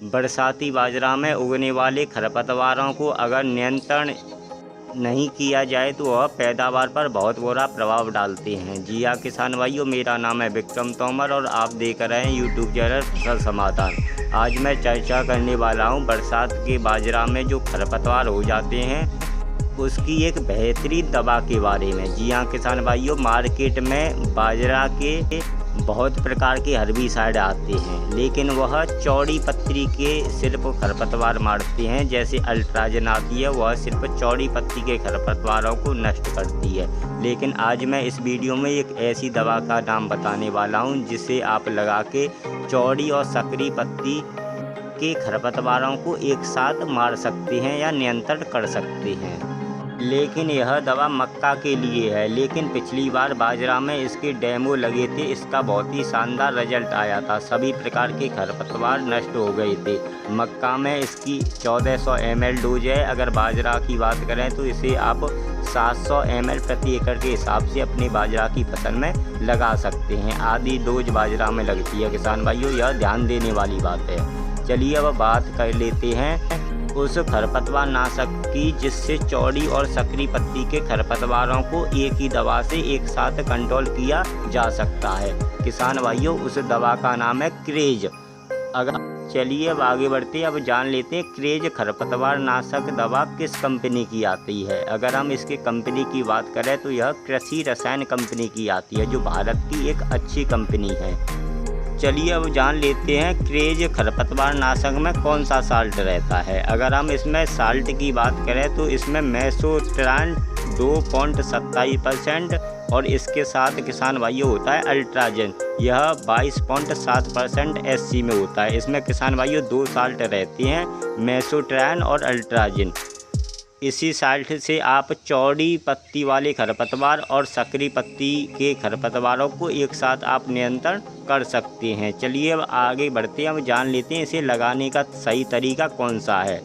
बरसाती बाजरा में उगने वाले खरपतवारों को अगर नियंत्रण नहीं किया जाए तो वह पैदावार पर बहुत बुरा प्रभाव डालते हैं। जी हाँ किसान भाइयों, मेरा नाम है विक्रम तोमर और आप देख रहे हैं यूट्यूब चैनल फसल समाधान। आज मैं चर्चा करने वाला हूँ बरसात के बाजरा में जो खरपतवार हो जाते हैं उसकी एक बेहतरीन दवा के बारे में। जी हाँ किसान भाइयों, मार्केट में बाजरा के बहुत प्रकार के हर्बिसाइड आते हैं, लेकिन वह चौड़ी पत्ती के सिर्फ खरपतवार मारते हैं। जैसे अल्ट्राजन आती है, वह सिर्फ चौड़ी पत्ती के खरपतवारों को नष्ट करती है। लेकिन आज मैं इस वीडियो में एक ऐसी दवा का नाम बताने वाला हूं जिसे आप लगा के चौड़ी और सकरी पत्ती के खरपतवारों को एक साथ मार सकते हैं या नियंत्रण कर सकते हैं। लेकिन यह दवा मक्का के लिए है। लेकिन पिछली बार बाजरा में इसके डेमो लगे थे, इसका बहुत ही शानदार रिजल्ट आया था। सभी प्रकार के खरपतवार नष्ट हो गए थे। मक्का में इसकी 1400 ml डोज है। अगर बाजरा की बात करें तो इसे आप 700 ml प्रति एकड़ के हिसाब से अपने बाजरा की फसल में लगा सकते हैं। आधी डोज बाजरा में लगती है किसान भाइयों, यह ध्यान देने वाली बात है। चलिए अब बात कर लेते हैं उस खरपतवार नाशक की जिससे चौड़ी और सकरी पत्ती के खरपतवारों को एक ही दवा से एक साथ कंट्रोल किया जा सकता है। किसान भाइयों, उस दवा का नाम है क्रेज। अगर चलिए अब आगे बढ़ते हैं, अब जान लेते हैं क्रेज खरपतवार नाशक दवा किस कंपनी की आती है। अगर हम इसके कंपनी की बात करें तो यह कृषि रसायन कंपनी की आती है, जो भारत की एक अच्छी कंपनी है। चलिए अब जान लेते हैं क्रेज खरपतवार नाशक में कौन सा साल्ट रहता है। अगर हम इसमें साल्ट की बात करें तो इसमें मेसोट्रान 2.27% और इसके साथ किसान भाइयों होता है अल्ट्राजन, यह 22.7% SC में होता है। इसमें किसान भाइयों 2 साल्ट रहते हैं, मेसोट्रान और अल्ट्राजन। इसी साल्ट से आप चौड़ी पत्ती वाले खरपतवार और सकरी पत्ती के खरपतवारों को एक साथ आप नियंत्रण कर सकते हैं। चलिए अब आगे बढ़ते हैं, अब जान लेते हैं इसे लगाने का सही तरीका कौन सा है।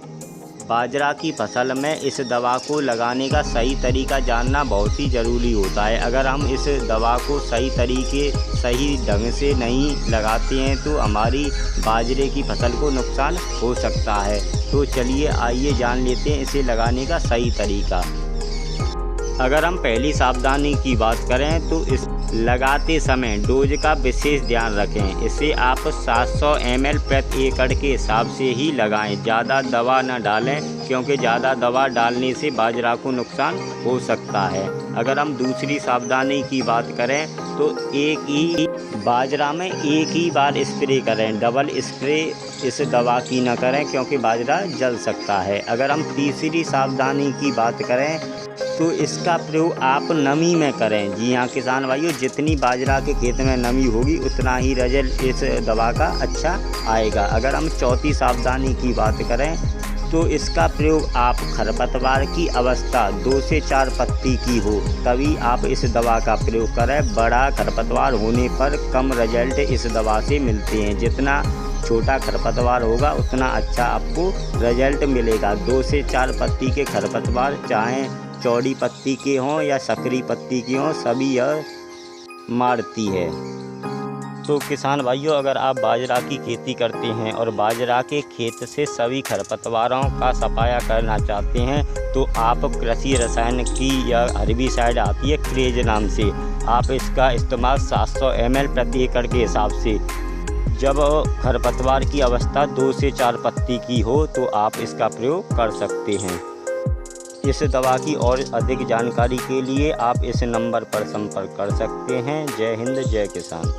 बाजरा की फसल में इस दवा को लगाने का सही तरीका जानना बहुत ही ज़रूरी होता है। अगर हम इस दवा को सही ढंग से नहीं लगाते हैं तो हमारी बाजरे की फसल को नुकसान हो सकता है। तो चलिए आइए जान लेते हैं इसे लगाने का सही तरीका। अगर हम पहली सावधानी की बात करें तो इस लगाते समय डोज का विशेष ध्यान रखें। इसे आप 700 ml प्रति एकड़ के हिसाब से ही लगाएं। ज़्यादा दवा न डालें, क्योंकि ज़्यादा दवा डालने से बाजरा को नुकसान हो सकता है। अगर हम दूसरी सावधानी की बात करें तो एक ही बाजरा में एक ही बार स्प्रे करें, डबल स्प्रे इस दवा की न करें क्योंकि बाजरा जल सकता है। अगर हम तीसरी सावधानी की बात करें तो इसका प्रयोग आप नमी में करें। जी हाँ किसान भाइयों, जितनी बाजरा के खेत में नमी होगी उतना ही रिजल्ट इस दवा का अच्छा आएगा। अगर हम चौथी सावधानी की बात करें तो इसका प्रयोग आप खरपतवार की अवस्था 2 से 4 पत्ती की हो तभी आप इस दवा का प्रयोग करें। बड़ा खरपतवार होने पर कम रिजल्ट इस दवा से मिलते हैं। जितना छोटा खरपतवार होगा उतना अच्छा आपको रिजल्ट मिलेगा। 2 से 4 पत्ती के खरपतवार चाहे चौड़ी पत्ती के हों या सकरी पत्ती के हों, सभी यह मारती है। तो किसान भाइयों, अगर आप बाजरा की खेती करते हैं और बाजरा के खेत से सभी खरपतवारों का सफाया करना चाहते हैं तो आप कृषि रसायन की या हर्बिसाइड आती है क्रेज नाम से, आप इसका इस्तेमाल 700 ml प्रति एकड़ के हिसाब से, जब खरपतवार की अवस्था 2 से 4 पत्ती की हो तो आप इसका प्रयोग कर सकते हैं। इस दवा की और अधिक जानकारी के लिए आप इस नंबर पर संपर्क कर सकते हैं। जय हिंद, जय किसान।